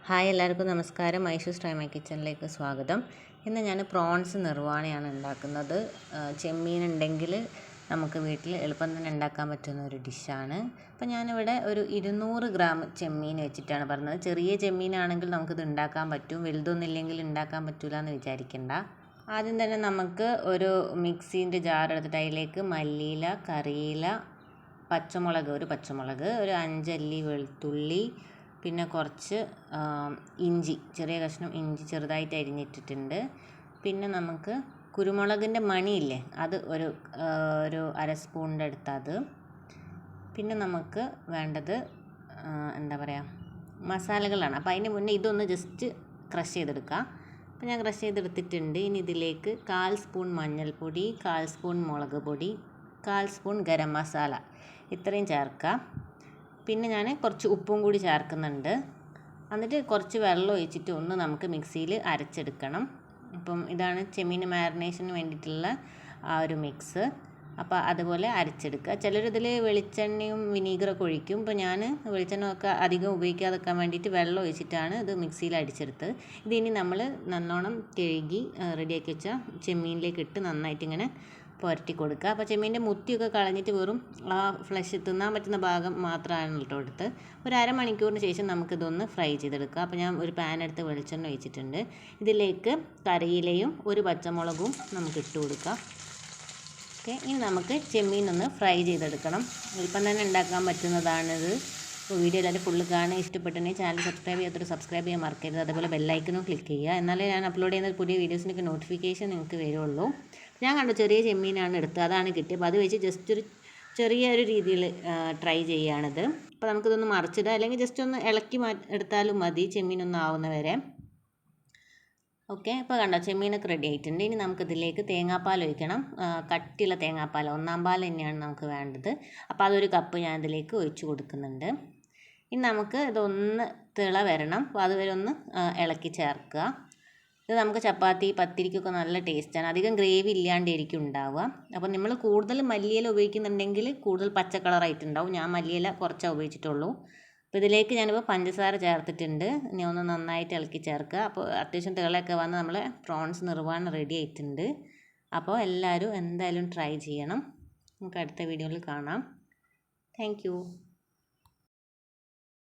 Hi എല്ലാവർക്കും നമസ്കാരം. ഐഷൂസ് ട്രൈമൈ കിച്ചണിലേക്ക് സ്വാഗതം. ഇന്ന് ഞാൻ പ്രോൺസ് നിർവാണിയാണ് ഉണ്ടാക്കുന്നത്. ചെമ്മീൻ ഉണ്ടെങ്കിൽ നമുക്ക് വീട്ടിൽ എളുപ്പം തന്നെ ഉണ്ടാക്കാൻ പറ്റുന്ന ഒരു ഡിഷാണ്. അപ്പോൾ ഞാനിവിടെ ഒരു 200 ഗ്രാം ചെമ്മീൻ വെച്ചിട്ടാണ് പറഞ്ഞത്. ചെറിയ ചെമ്മീനാണെങ്കിൽ നമുക്കിത് ഉണ്ടാക്കാൻ പറ്റും, വലുതൊന്നും ഇല്ലെങ്കിൽ ഉണ്ടാക്കാൻ പറ്റില്ല എന്ന് വിചാരിക്കേണ്ട. ആദ്യം തന്നെ നമുക്ക് ഒരു മിക്സീൻ്റെ ജാർ എടുത്തിട്ട് അതിലേക്ക് മല്ലിയില, കറിയില, ഒരു പച്ചമുളക്, ഒരു 5 അല്ലി വെളുത്തുള്ളി, പിന്നെ കുറച്ച് ഇഞ്ചി, ചെറിയ കഷ്ണം ഇഞ്ചി ചെറുതായിട്ട് അരിഞ്ഞിട്ടിട്ടുണ്ട്. പിന്നെ നമുക്ക് കുരുമുളകിൻ്റെ മണിയില്ലേ, അത് ഒരു അര സ്പൂണിൻ്റെ അടുത്ത് അത്. പിന്നെ നമുക്ക് വേണ്ടത് എന്താ പറയുക, മസാലകളാണ്. അപ്പോൾ അതിന് മുന്നേ ഇതൊന്ന് ജസ്റ്റ് ക്രഷ് ചെയ്തെടുക്കാം. അപ്പോൾ ഞാൻ ക്രഷ് ചെയ്തെടുത്തിട്ടുണ്ട്. ഇനി ഇതിലേക്ക് 1/4 സ്പൂൺ മഞ്ഞൾപ്പൊടി, 1/4 സ്പൂൺ മുളക് പൊടി, 1/4 സ്പൂൺ ഗരം മസാല, ഇത്രയും ചേർക്കാം. പിന്നെ ഞാൻ കുറച്ച് ഉപ്പും കൂടി ചേർക്കുന്നുണ്ട്. എന്നിട്ട് കുറച്ച് വെള്ളം ഒഴിച്ചിട്ട് ഒന്ന് നമുക്ക് മിക്സിയിൽ അരച്ചെടുക്കണം. അപ്പം ഇതാണ് ചെമ്മീൻ മാരിനേഷന് വേണ്ടിയിട്ടുള്ള ആ ഒരു മിക്സ്. അപ്പോൾ അതുപോലെ അരച്ചെടുക്കുക. ചിലരിതിൽ വെളിച്ചെണ്ണയും വിനീഗറൊക്കെ ഒഴിക്കും. ഇപ്പോൾ ഞാൻ വെളിച്ചെണ്ണ ഒക്കെ അധികം ഉപയോഗിക്കാതെക്കാൻ വേണ്ടിയിട്ട് വെള്ളം ഒഴിച്ചിട്ടാണ് ഇത് മിക്സിയിൽ അടിച്ചെടുത്തത്. ഇതിനി നമ്മൾ നല്ലോണം കഴുകി റെഡിയാക്കി വെച്ച ചെമ്മീനിലേക്ക് ഇട്ട് നന്നായിട്ട് ഇങ്ങനെ പുരട്ടി കൊടുക്കുക. അപ്പോൾ ചെമ്മീൻ്റെ മുത്തിയൊക്കെ കളഞ്ഞിട്ട് വെറും ആ ഫ്ലഷ് തിന്നാൻ പറ്റുന്ന ഭാഗം മാത്രമാണ് കേട്ടോ എടുത്ത്. ഒരു അരമണിക്കൂറിന് ശേഷം നമുക്കിതൊന്ന് ഫ്രൈ ചെയ്തെടുക്കുക. അപ്പോൾ ഞാൻ ഒരു പാൻ എടുത്ത് വെളിച്ചെണ്ണ ഒഴിച്ചിട്ടുണ്ട്. ഇതിലേക്ക് കറിയിലയും ഒരു പച്ചമുളകും നമുക്ക് ഇട്ട് കൊടുക്കാം. ഓക്കെ, ഇനി നമുക്ക് ചെമ്മീൻ ഒന്ന് ഫ്രൈ ചെയ്തെടുക്കണം. എളുപ്പം തന്നെ ഉണ്ടാക്കാൻ പറ്റുന്നതാണിത്. അപ്പോൾ വീഡിയോ എല്ലാവരും ഫുള്ള് കാണുക. ഇഷ്ടപ്പെട്ടുണ്ടെങ്കിൽ ചാനൽ സബ്സ്ക്രൈബ് ചെയ്യാൻ മറക്കരുത്. അതുപോലെ ബെല്ലൈക്കനും ക്ലിക്ക് ചെയ്യുക. എന്നാലേ ഞാൻ അപ്ലോഡ് ചെയ്യുന്ന പുതിയ വീഡിയോസിനൊക്കെ നോട്ടിഫിക്കേഷൻ നിങ്ങൾക്ക് വരുള്ളൂ. ഞാൻ കണ്ടു ചെറിയ ചെമ്മീനാണ് എടുത്തത്, അതാണ് കിട്ടിയത്. അപ്പോൾ അത് വെച്ച് ജസ്റ്റ് ഒരു ചെറിയൊരു രീതിയിൽ ട്രൈ ചെയ്യുകയാണിത്. അപ്പോൾ നമുക്കിതൊന്ന് മറിച്ചിടുക, അല്ലെങ്കിൽ ജസ്റ്റ് ഒന്ന് ഇളക്കി എടുത്താലും മതി ചെമ്മീനൊന്നും ആവുന്നവരെ. ഓക്കെ, അപ്പോൾ കണ്ടോ ചെമ്മീനൊക്കെ റെഡി ആയിട്ടുണ്ട്. ഇനി നമുക്കിതിലേക്ക് തേങ്ങാപ്പാൽ ഒഴിക്കണം. കട്ടിയുള്ള തേങ്ങാപ്പാൽ, 1/4 പാൽ തന്നെയാണ് നമുക്ക് വേണ്ടത്. അപ്പോൾ അതൊരു കപ്പ് ഞാൻ ഇതിലേക്ക് ഒഴിച്ച് കൊടുക്കുന്നുണ്ട്. ഇനി നമുക്ക് ഇതൊന്ന് തിള വരണം. അപ്പോൾ അതുവരെ ഒന്ന് ഇളക്കി ചേർക്കുക. ഇത് നമുക്ക് ചപ്പാത്തി പത്തിരിക്കൊക്കെ നല്ല ടേസ്റ്റാണ്. അധികം ഗ്രേവി ഇല്ലാണ്ടായിരിക്കും ഉണ്ടാവുക. അപ്പോൾ നമ്മൾ കൂടുതൽ മല്ലിയില ഉപയോഗിക്കുന്നുണ്ടെങ്കിൽ കൂടുതൽ പച്ച കളറായിട്ടുണ്ടാവും. ഞാൻ മല്ലിയില കുറച്ചേ ഉപയോഗിച്ചിട്ടുള്ളൂ. അപ്പോൾ ഇതിലേക്ക് ഞാനിപ്പോൾ പഞ്ചസാര ചേർത്തിട്ടുണ്ട്. ഇനി ഒന്ന് നന്നായിട്ട് ഇളക്കി ചേർക്കുക. അപ്പോൾ അത്യാവശ്യം തിളയൊക്കെ വന്ന് നമ്മളെ പ്രോൺസ് നിർവാണം റെഡി ആയിട്ടുണ്ട്. അപ്പോൾ എല്ലാവരും എന്തായാലും ട്രൈ ചെയ്യണം. നമുക്ക് അടുത്ത വീഡിയോയിൽ കാണാം. താങ്ക്